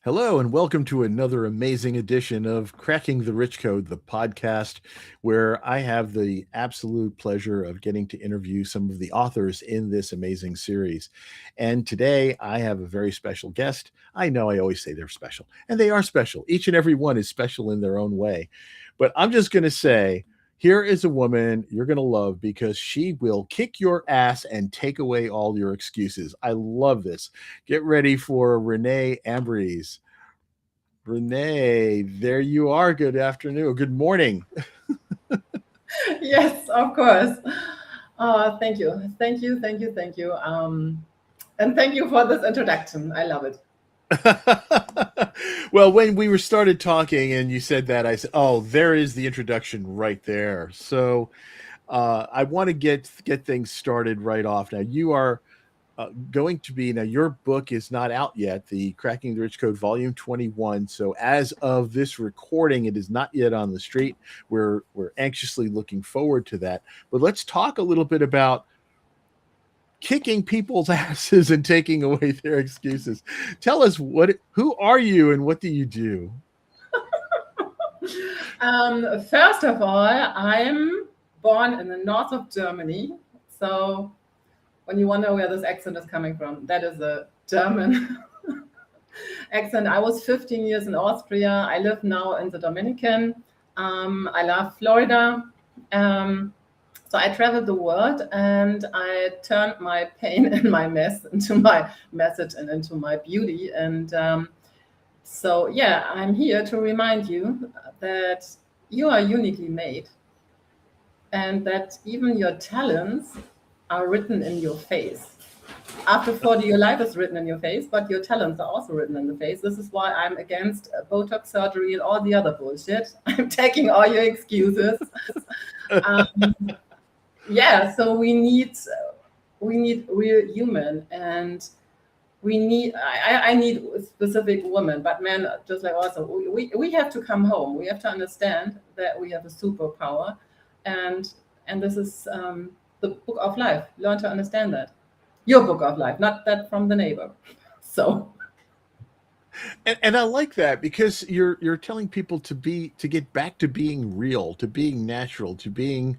Hello, and welcome to another amazing edition of Cracking the Rich Code, the podcast where I have the absolute pleasure of getting to interview some of the authors in this amazing series. And today I have a very special guest. I know I always say they're special, and they are special. Each and every one is special in their own way. But I'm just going to say, here is a woman you're going to love because she will kick your ass and take away all your excuses. I love this. Get ready for Renee Ambarees. Renee, there you are. Good afternoon. Good morning. Yes, of course. Thank you. Thank you. Thank you. Thank you. And thank you for this introduction. I love it. Well, when we were started talking and you said that, I said, "Oh, there is the introduction right there." So I want to get things started right off. Now, you are going to be now. Your book is not out yet, the Cracking the Rich Code Volume 21. So as of this recording, it is not yet on the street. We're anxiously looking forward to that. But let's talk a little bit about kicking people's asses and taking away their excuses. Tell us who are you and what do you do? First of all, I'm born in the north of Germany. So when you wonder where this accent is coming from, that is a German accent. I was 15 years in Austria. I live now in the Dominican. I love Florida. So I traveled the world and I turned my pain and my mess into my message and into my beauty. And so, yeah, I'm here to remind you that you are uniquely made and that even your talents are written in your face. After 40, your life is written in your face, but your talents are also written in the face. This is why I'm against Botox surgery and all the other bullshit. I'm taking all your excuses. Um, yeah, so we need real human, and I need specific women, but men just like also we have to come home. We have to understand that we have a superpower, and this is the book of life. Learn to understand that. Your book of life, not that from the neighbor. So And I like that because you're telling people to get back to being real, to being natural, to being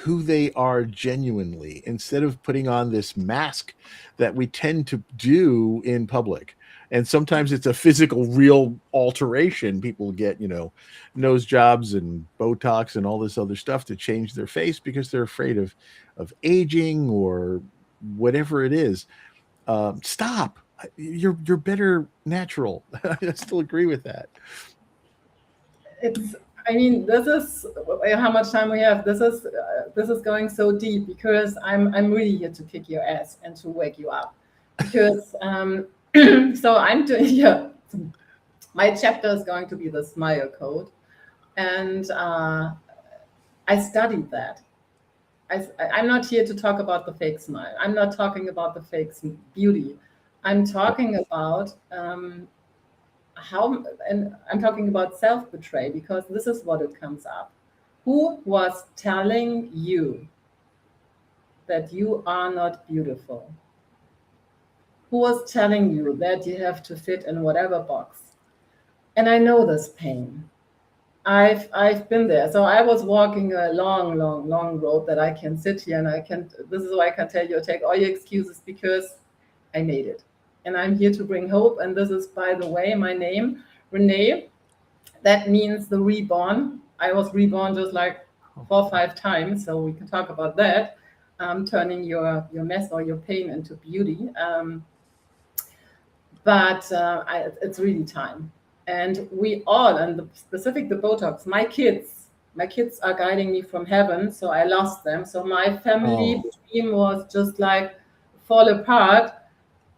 who they are genuinely, instead of putting on this mask that we tend to do in public. And sometimes it's a physical, real alteration. People get, nose jobs and Botox and all this other stuff to change their face because they're afraid of aging or whatever it is. Stop. You're better natural. I still agree with that. it's I mean, this is how much time we have. This is going so deep because I'm really here to kick your ass and to wake you up because so I'm doing yeah. My chapter is going to be the smile code, and I studied that. I'm not here to talk about the fake smile. I'm not talking about the fake beauty. I'm talking about how, and I'm talking about self betray because this is what it comes up. Who was telling you that you are not beautiful? Who was telling you that you have to fit in whatever box? And I know this pain. I've been there. So I was walking a long, long, long road that I can sit here and I can. This is why I can tell you, take all your excuses because I made it, and I'm here to bring hope. And this is, by the way, my name, Renee. That means the reborn. I was reborn just like 4 or 5 times, so we can talk about that. Turning your mess or your pain into beauty. But it's really time, and we all, and the specific the Botox. My kids are guiding me from heaven, so I lost them. So my family Oh, dream was just like fall apart.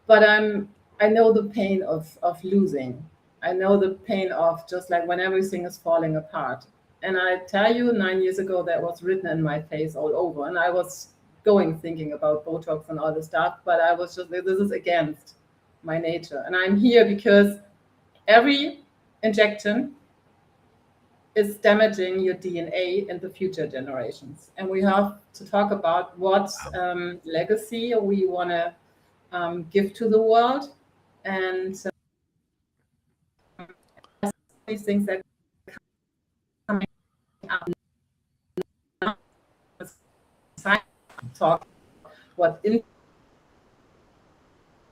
But I know the pain of losing. I know the pain of just like when everything is falling apart. And I tell you, 9 years ago, that was written in my face all over, and I was going thinking about Botox and all this stuff, but I was just like, this is against my nature, and I'm here because every injection is damaging your DNA in the future generations. And we have to talk about what legacy we want to give to the world. And these things that coming up now, talk what in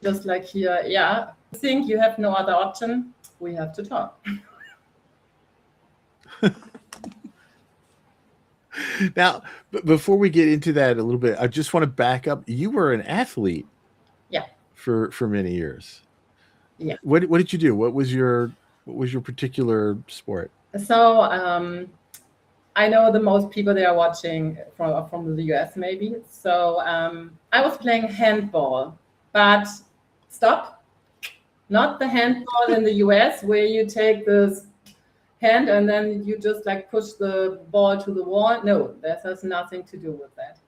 just like here, yeah, I think you have no other option. We have to talk. Now, before we get into that a little bit, I just want to back up. You were an athlete, yeah, for many years. Yeah. What did you do? What was your particular sport? So I know the most people they are watching from the US maybe. So I was playing handball, but stop, not the handball in the US where you take this hand and then you just like push the ball to the wall. No, that has nothing to do with that.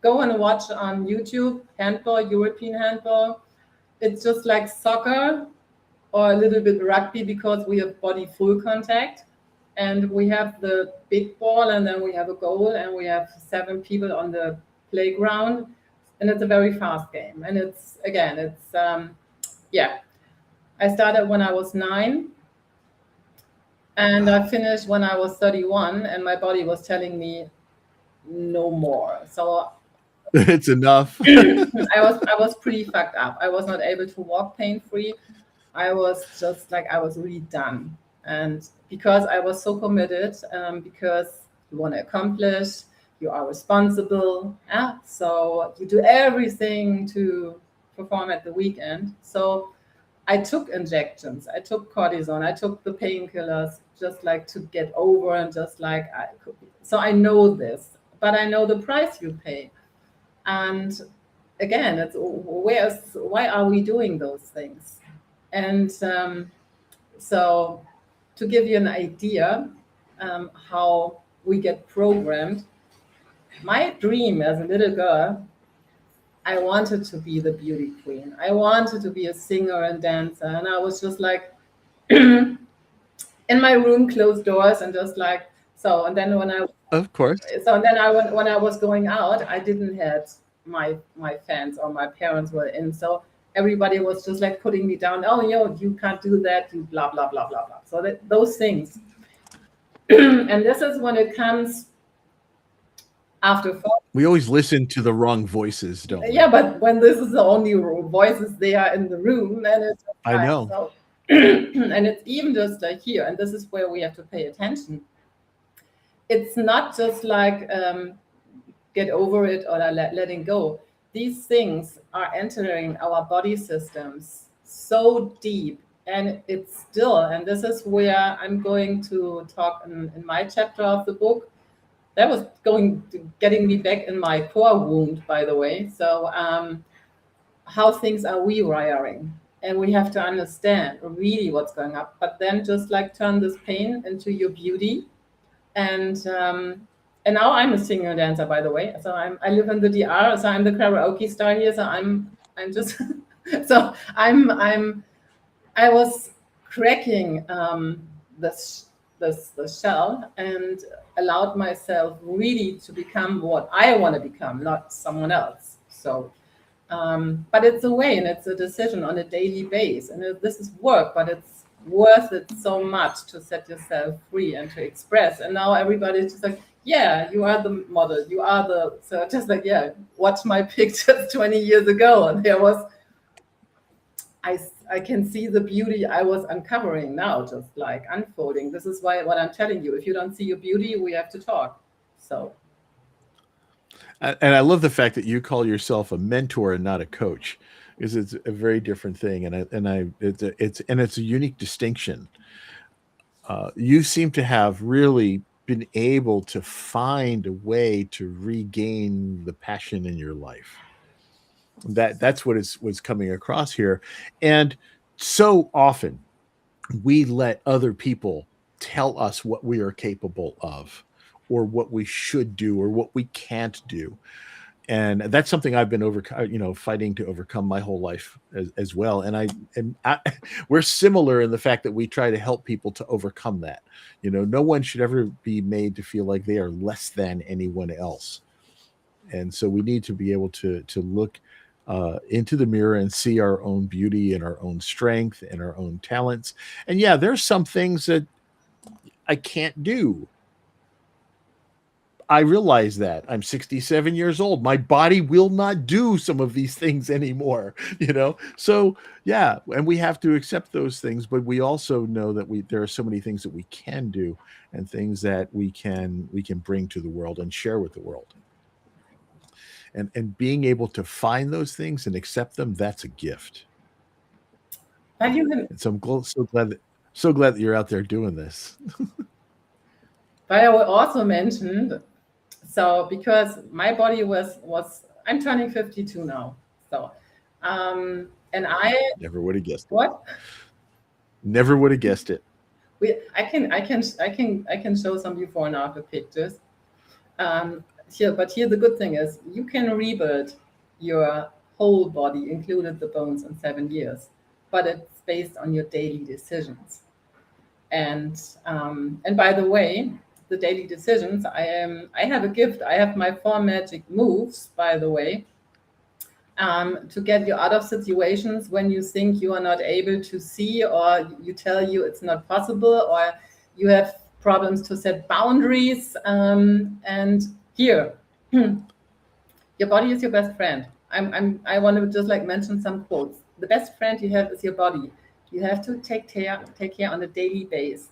Go and watch on YouTube handball, European handball. It's just like soccer or a little bit rugby because we have body full contact and we have the big ball and then we have a goal and we have 7 people on the playground and it's a very fast game. And it's yeah. I started when I was 9 and I finished when I was 31 and my body was telling me no more. So It's enough. I was pretty fucked up. I was not able to walk pain-free. I was just like, I was really done. And because I was so committed, because you want to accomplish, you are responsible. Yeah? So you do everything to perform at the weekend. So I took injections, I took cortisone, I took the painkillers just like to get over and just like I could. So I know this, but I know the price you pay. And again, it's why are we doing those things? And so to give you an idea how we get programmed, my dream as a little girl, I wanted to be the beauty queen. I wanted to be a singer and dancer. And I was just like in my room, closed doors and just like, so, and then when I, Of course. so and then when I was going out, I didn't have my fans or my parents were in. So everybody was just like putting me down. Oh, you can't do that. You blah, blah, blah, blah, blah. So those things. And this is when it comes after 4. We always listen to the wrong voices, don't we? Yeah, but when this is the only voices they are in the room, then it's I know. So, and it's even just like here, and this is where we have to pay attention. It's not just like get over it or letting go. These things are entering our body systems so deep, and it's still, and this is where I'm going to talk in my chapter of the book. That was getting me back in my core wound, by the way. So how things are rewiring, and we have to understand really what's going up, but then just like turn this pain into your beauty. And now I'm a singer dancer, by the way. So I live in the DR, so I'm the karaoke star here. So I'm just so I was cracking the shell and allowed myself really to become what I want to become, not someone else. So, but it's a way and it's a decision on a daily basis. And this is work, but it's worth it so much to set yourself free and to express. And now everybody's just like, yeah, you are the model. You are so just like, yeah, watch my pictures 20 years ago. And there was, I can see the beauty I was uncovering now, just like unfolding. This is what I'm telling you. If you don't see your beauty, we have to talk. So. And I love the fact that you call yourself a mentor and not a coach, because it's a very different thing. It's a unique distinction. You seem to have really been able to find a way to regain the passion in your life. That's what was coming across here. And so often we let other people tell us what we are capable of or what we should do or what we can't do. And that's something I've been fighting to overcome my whole life as well. And we're similar in the fact that we try to help people to overcome that. No one should ever be made to feel like they are less than anyone else. And so we need to be able to look into the mirror and see our own beauty and our own strength and our own talents. And yeah, there's some things that I can't do. I realize that I'm 67 years old. My body will not do some of these things anymore, So yeah, and we have to accept those things, but we also know that there are so many things that we can do and things that we can bring to the world and share with the world. And being able to find those things and accept them, that's a gift. Have you, And so I'm so glad that you're out there doing this. but I will also mention, so because my body was I'm turning 52 now. So and I Never would have guessed it. what Never would have guessed it. I can show some before and after pictures. Here the good thing is you can rebuild your whole body, included the bones, in 7 years, but it's based on your daily decisions. And by the way, the daily decisions, I have a gift. I have my 4 magic moves, by the way, to get you out of situations when you think you are not able to see, or you tell you it's not possible, or you have problems to set boundaries. And here, your body is your best friend. I want to just like mention some quotes. The best friend you have is your body. You have to take care on a daily basis.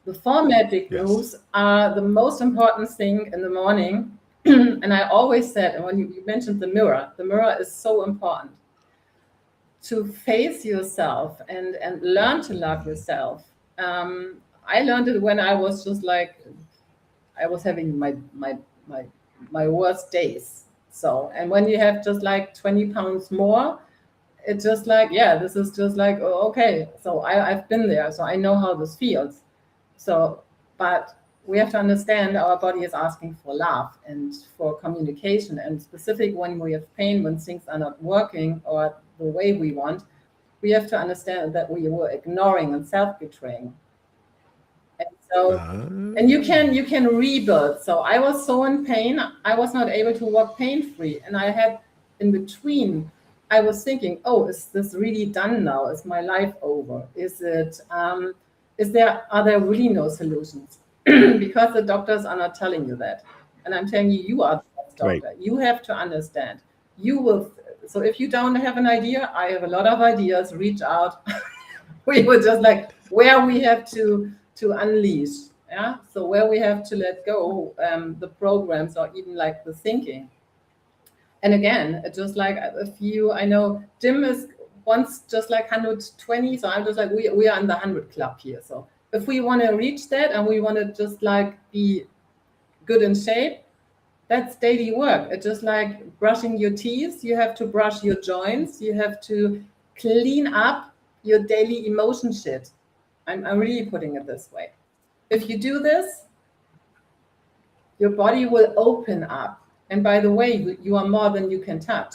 The 4 magic Yes. moves are the most important thing in the morning. And I always said, and when you mentioned the mirror is so important to face yourself and learn to love yourself. I learned it when I was just like, I was having my worst days. So, and when you have just like 20 pounds more, it's just like, yeah, this is just like, oh, okay. So I've been there, so I know how this feels. So, but we have to understand our body is asking for love and for communication, and specific when we have pain, when things are not working or the way we want, we have to understand that we were ignoring and self-betraying. And so, and you can rebuild. So I was so in pain, I was not able to walk pain free, and I had in between, I was thinking, oh, is this really done now? Is my life over? Are there really no solutions? Because the doctors are not telling you that. And I'm telling you, you are the best Right. doctor. You have to understand. You will. So if you don't have an idea, I have a lot of ideas. Reach out. We were just like where we have to unleash. Yeah. So where we have to let go the programs, or even like the thinking. And again, just like I know Jim is once just like 120, so I'm just like we are in the 100 club here. So if we want to reach that and we want to just like be good in shape, that's daily work. It's just like brushing your teeth. You have to brush your joints. You have to clean up your daily emotion shit. I'm really putting it this way. If you do this, your body will open up. And by the way, you are more than you can touch.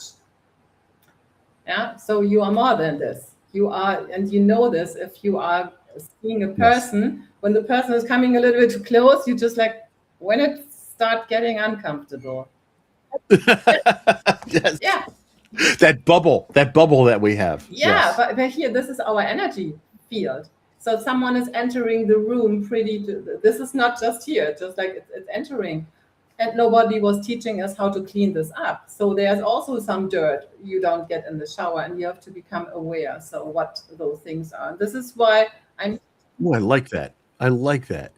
Yeah. So you are more than this. You are, and you know this. If you are seeing a Yes. person, when the person is coming a little bit too close, you just like when it start getting uncomfortable. Yes. Yeah. That bubble that we have. Yeah. Yes. But here, this is our energy field. So someone is entering the room this is not just here, just like it's entering. And nobody was teaching us how to clean this up. So there's also some dirt you don't get in the shower, and you have to become aware. So what those things are. This is why I'm. Oh, I like that. I like that.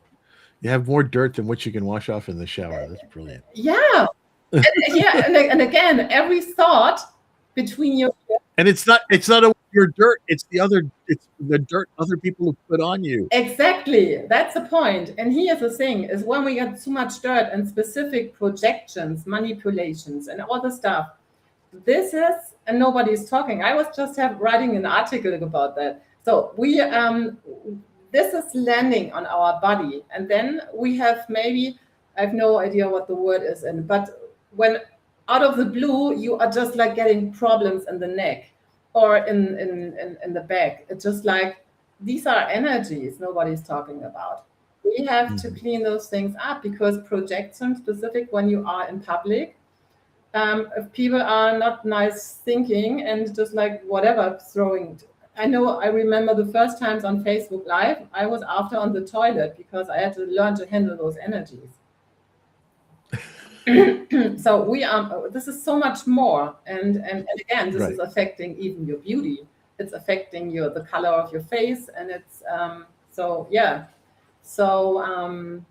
You have more dirt than what you can wash off in the shower. That's brilliant. Yeah. Yeah. And again, every thought between your. And it's not your dirt. It's the dirt other people have put on you. Exactly. That's the point. And here's the thing is when we get too much dirt and specific projections, manipulations, and all the stuff, this is, and nobody's talking. I was just writing an article about that. So this is landing on our body, and then we have maybe, I have no idea what the word is in, but when out of the blue you are just like getting problems in the neck or in the back, it's just like these are energies nobody's talking about. We have to clean those things up, because projection specific when you are in public, if people are not nice thinking and just like whatever throwing, I know I remember the first times on Facebook Live, I was after on the toilet because I had to learn to handle those energies. So this is so much more. And again, this is affecting even your beauty. It's affecting the color of your face. And it's, so yeah. So,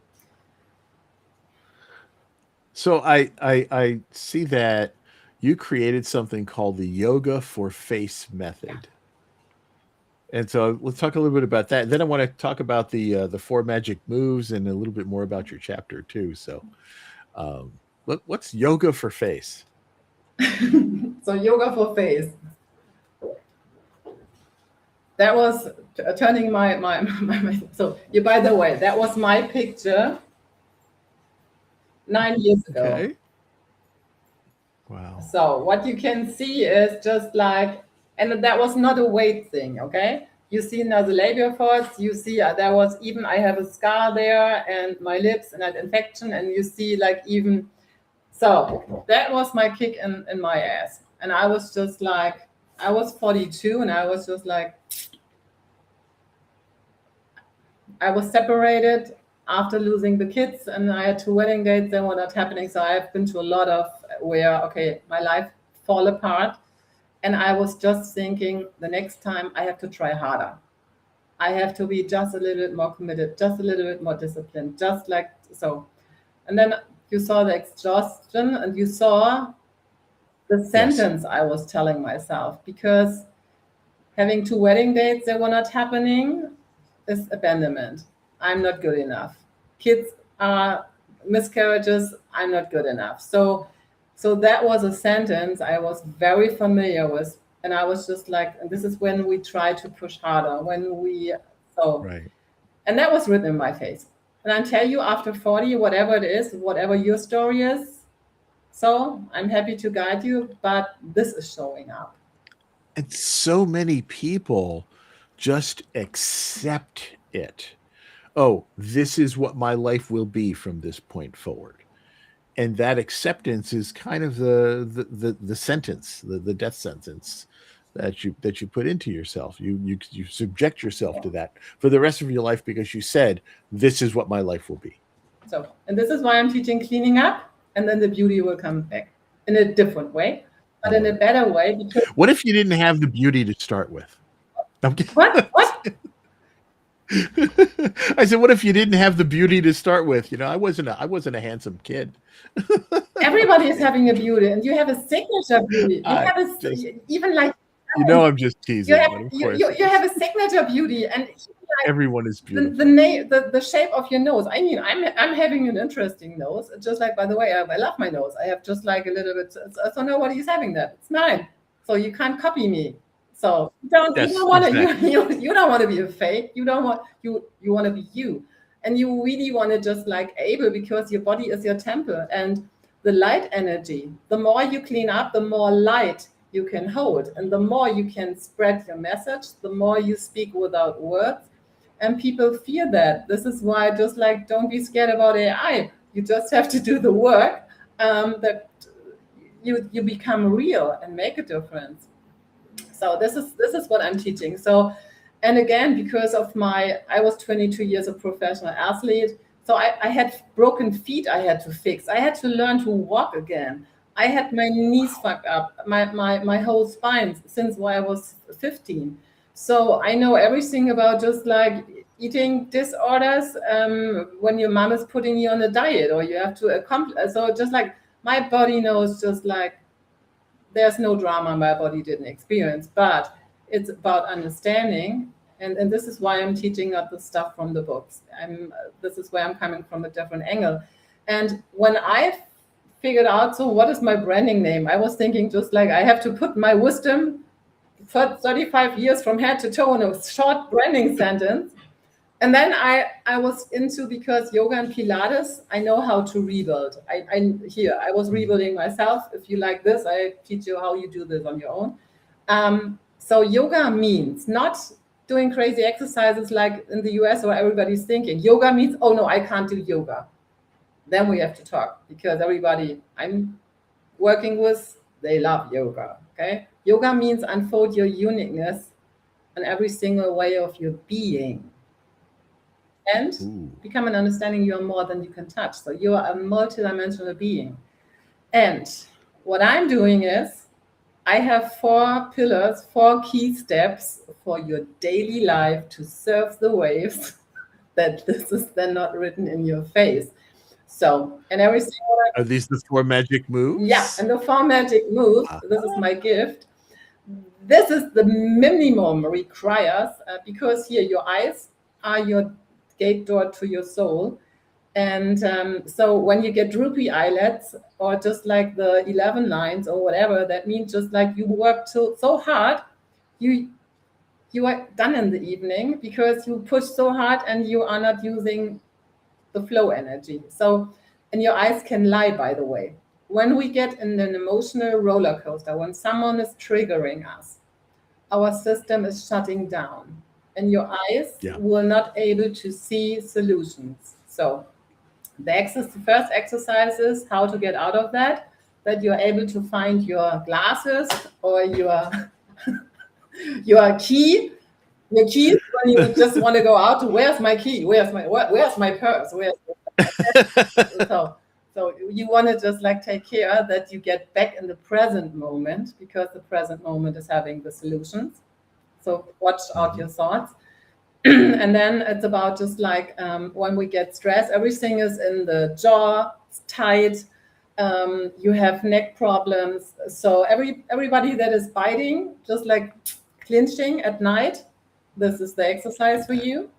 So I see that you created something called the Yoga for Face method. And so let's talk a little bit about that. Then I want to talk about the 4 magic moves and a little bit more about your chapter too. So what's yoga for face? So yoga for face. That was turning my so you, by the way, that was my picture 9 years ago. Okay. Wow. So what you can see is just like, and that was not a weight thing, okay? You see now the labia folds, you see there was even, I have a scar there and my lips and an infection, and you see like even, so that was my kick in my ass. And I was just like, I was 42 and I was just like, I was separated after losing the kids, and I had 2 wedding dates that were not happening. So I've been to a lot of where, okay, my life fall apart. And I was just thinking the next time I have to try harder. I have to be just a little bit more committed, just a little bit more disciplined, just like so. And then you saw the exhaustion and you saw the sentence I was telling myself, because having 2 wedding dates that were not happening is abandonment. I'm not good enough. Kids are miscarriages. I'm not good enough. So that was a sentence I was very familiar with. And I was just like, and this is when we try to push harder, and that was written in my face. And I tell you, after 40, whatever it is, whatever your story is, so I'm happy to guide you, but this is showing up. And so many people just accept it. Oh, this is what my life will be from this point forward. And that acceptance is kind of the sentence, the death sentence that you put into yourself. You subject yourself to that for the rest of your life because you said, this is what my life will be. So, and this is why I'm teaching cleaning up, and then the beauty will come back in a different way, but in a better way. Because what if you didn't have the beauty to start with? What? I said, what if you didn't have the beauty to start with? You know, I wasn't a handsome kid. Everybody is having a beauty, and you have a signature beauty. You have even like, you know, I'm just teasing. You have a signature beauty, and like everyone is beautiful. The shape of your nose. I mean, I'm having an interesting nose. Just like, by the way, I love my nose. I have just like a little bit. So nobody's having that. It's mine. So you can't copy me. So you don't want to. You don't want to be a fake. You don't want you want to be you, and you really want to just like able, because your body is your temple, and the light energy. The more you clean up, the more light you can hold, and the more you can spread your message, the more you speak without words, and people fear that. This is why, just like, don't be scared about AI. You just have to do the work, that you become real and make a difference. So this is what I'm teaching. So, and again, because of I was 22 years a professional athlete. So I had broken feet I had to fix. I had to learn to walk again. I had my knees fucked up, my whole spine since I was 15. So I know everything about just like eating disorders, when your mom is putting you on a diet or you have to accomplish. So just like my body knows, just like there's no drama my body didn't experience, but it's about understanding. And this is why I'm teaching out the stuff from the books. This is where I'm coming from a different angle. And when I figured out, so what is my branding name? I was thinking just like, I have to put my wisdom for 35 years from head to toe in a short branding sentence. And then I was into, because yoga and Pilates, I know how to rebuild. I was rebuilding myself. If you like this, I teach you how you do this on your own. So yoga means not doing crazy exercises like in the US where everybody's thinking. Yoga means, oh no, I can't do yoga. Then we have to talk, because everybody I'm working with, they love yoga, okay? Yoga means unfold your uniqueness on every single way of your being, and become an understanding you are more than you can touch. So you are a multidimensional being. And what I'm doing is I have 4 pillars, 4 key steps for your daily life to surf the waves that this is then not written in your face. So, and every single Are these the 4 magic moves? yeah, and the 4 magic moves, this is my gift. This is the minimum requires, because here your eyes are your gate door to your soul. And so when you get droopy eyelids, or just like the 11 lines or whatever, that means just like you worked so hard, you are done in the evening because you push so hard and you are not using the flow energy. So, and your eyes can lie, by the way. When we get in an emotional roller coaster, when someone is triggering us, our system is shutting down and your eyes will not able to see solutions. So the first exercise is how to get out of that you're able to find your glasses or your your key. Your keys when you just want to go out. Where's my key? Where's my purse? So you want to just like take care that you get back in the present moment, because the present moment is having the solutions. So watch out your thoughts. And then it's about just like when we get stressed, everything is in the jaw, it's tight. You have neck problems. So everybody that is biting, just like clinching at night, this is the exercise for you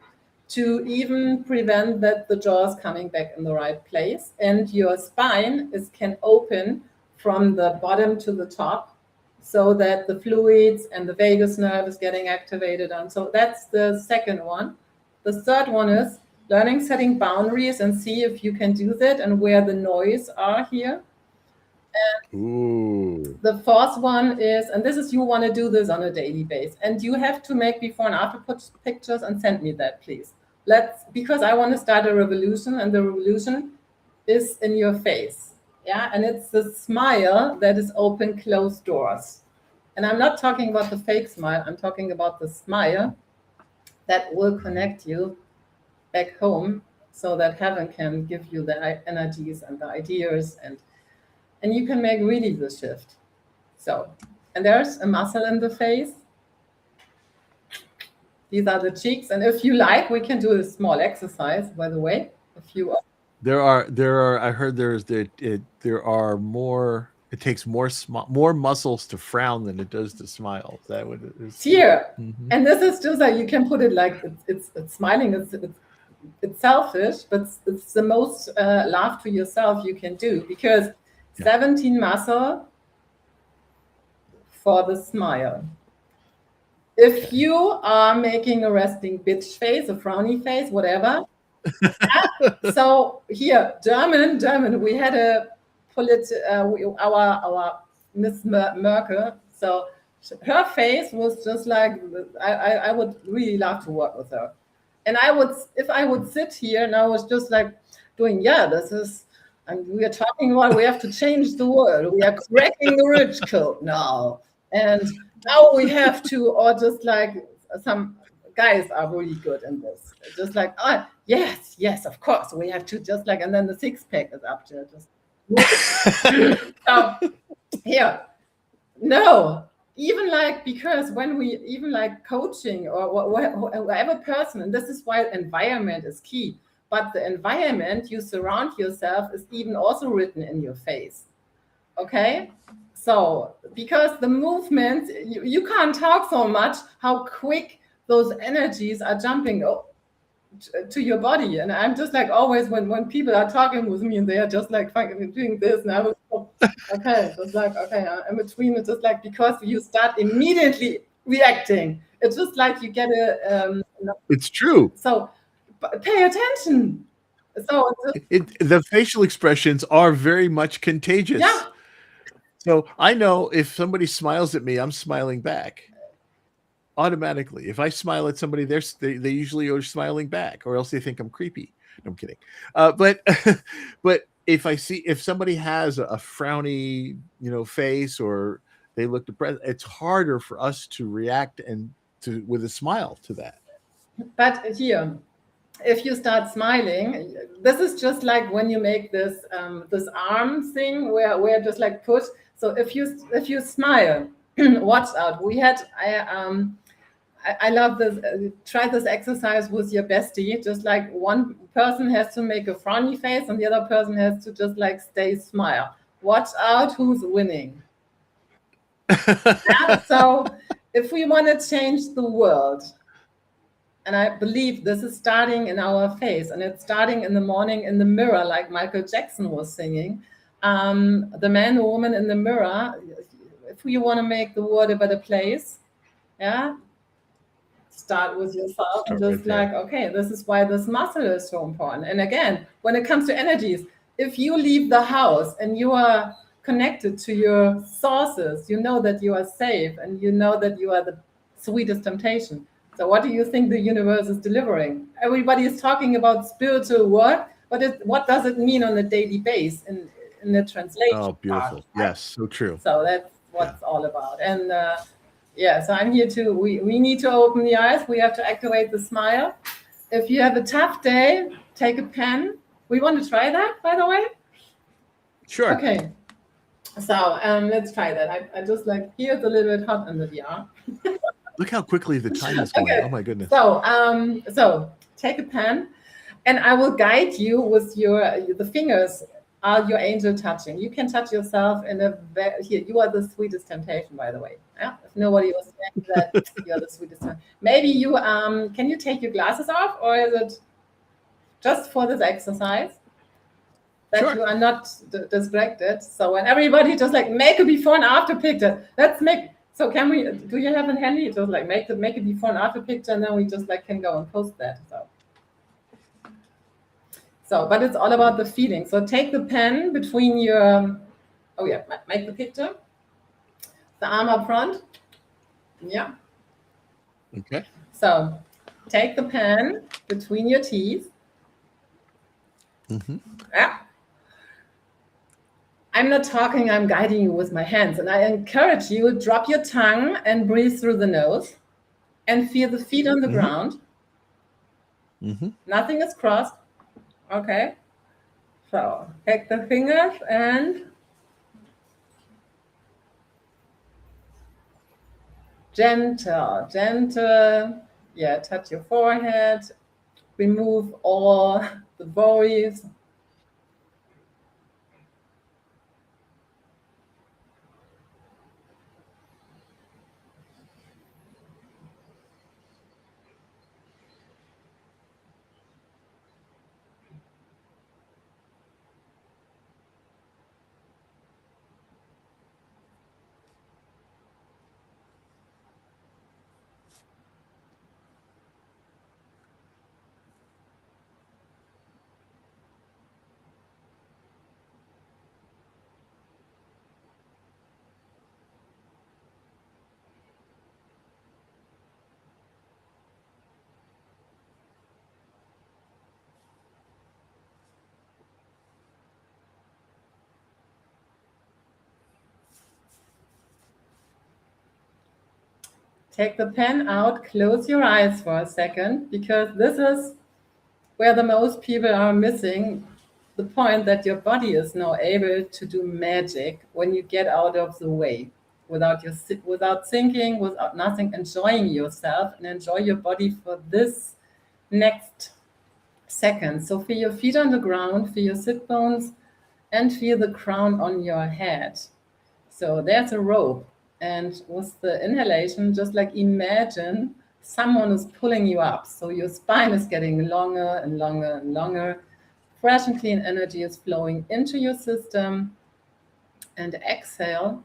to even prevent that the jaw is coming back in the right place, and your spine can open from the bottom to the top, so that the fluids and the vagus nerve is getting activated. And so that's the second one. The third one is learning setting boundaries and see if you can do that and where the noise are here. And the fourth one is, and this is, you want to do this on a daily basis, and you have to make before and after pictures and send me that, please. Because I want to start a revolution, and the revolution is in your face. Yeah, and it's the smile that is open closed doors. And I'm not talking about the fake smile, I'm talking about the smile that will connect you back home, so that heaven can give you the energies and the ideas, and you can make really the shift. So, and there's a muscle in the face. These are the cheeks. And if you like, we can do a small exercise, by the way. There are, I heard there are more, it takes more muscles to frown than it does to smile. Is that what it is? Here. Mm-hmm. And this is just like, you can put it like, it's smiling, it's selfish, but it's the most love to yourself you can do, because 17 muscle for the smile. If you are making a resting bitch face, a frowny face, whatever. So here, German, we had our Miss Merkel. So her face was just like, I would really love to work with her. And if I would sit here and I was just like doing, and we are talking about, we have to change the world. We are cracking the rich code now. And now we have to, or just like some guys are really good in this. Just like, yes, of course, we have to just like, and then the 6-pack is up to just. So, here, no. Even like, because when we even like coaching or whatever person, and this is why environment is key. But the environment you surround yourself is even also written in your face. Okay? So, because the movement, you can't talk so much how quick those energies are jumping to your body. And I'm just like, always when people are talking with me and they are just like doing this, and I was okay, just like, okay, in between, it's just like, because you start immediately reacting. It's just like you get it's true. So pay attention. So the facial expressions are very much contagious. Yeah. So I know if somebody smiles at me, I'm smiling back automatically. If I smile at somebody, they usually are smiling back, or else they think I'm creepy. No, I'm kidding. But if somebody has a frowny, face, or they look depressed, it's harder for us to react and with a smile to that. But here, if you start smiling, this is just like when you make this this arm thing where just like push. So if you smile, watch out. I love this. Try this exercise with your bestie. Just like one person has to make a frowny face and the other person has to just like stay smile. Watch out who's winning. Yeah, so if we want to change the world, and I believe this is starting in our face, and it's starting in the morning in the mirror, like Michael Jackson was singing. The man or woman in the mirror, if you want to make the world a better place, yeah, start with yourself and just like, okay, this is why this muscle is so important. And again, when it comes to energies, if you leave the house and you are connected to your sources, you know that you are safe and you know that you are the sweetest temptation. So what do you think the universe is delivering? Everybody is talking about spiritual work, but what does it mean on a daily basis in the translation? Oh, beautiful. Part, right? Yes, so true. So that's what it's all about. And yeah, so I'm here too. We need to open the eyes. We have to activate the smile. If you have a tough day, take a pen. We want to try that, by the way? Sure. Okay. So let's try that. I just like, here it's a little bit hot under the arm. Look how quickly the time is going. Okay. Oh my goodness. So take a pen and I will guide you with the fingers are your angel touching. You can touch yourself here. You are the sweetest temptation, by the way. Yeah? If nobody was saying that, you're the sweetest temptation. Maybe you can you take your glasses off, or is it just for this exercise that Sure. you are not distracted? So when everybody just like make a before and after picture, let's make. So do you have it handy? Just like make a before and after picture, and then we just like can go and post that. So, but it's all about the feeling. So take the pen between your, make the picture. The arm up front. Yeah. Okay. So take the pen between your teeth. Mm-hmm. Yeah. I'm not talking, I'm guiding you with my hands. And I encourage you, drop your tongue and breathe through the nose and feel the feet on the ground. Mm-hmm. Nothing is crossed. Okay. So take the fingers and gentle, yeah, touch your forehead, remove all the worries. Take the pen out, close your eyes for a second, because this is where the most people are missing the point that your body is now able to do magic when you get out of the way, without thinking, without nothing, enjoying yourself and enjoy your body for this next second. So feel your feet on the ground, feel your sit bones, and feel the crown on your head. So there's a rope. And with the inhalation, just like imagine someone is pulling you up. So your spine is getting longer and longer and longer. Fresh and clean energy is flowing into your system. And exhale,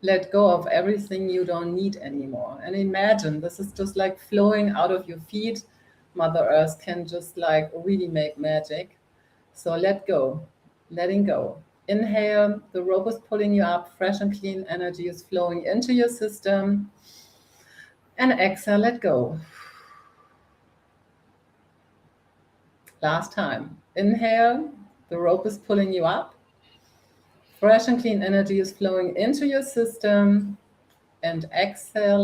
let go of everything you don't need anymore. And imagine this is just like flowing out of your feet. Mother Earth can just like really make magic. So let go, letting go. Inhale, the rope is pulling you up, fresh and clean energy is flowing into your system. And exhale, let go. Last time. Inhale, the rope is pulling you up. Fresh and clean energy is flowing into your system. And exhale,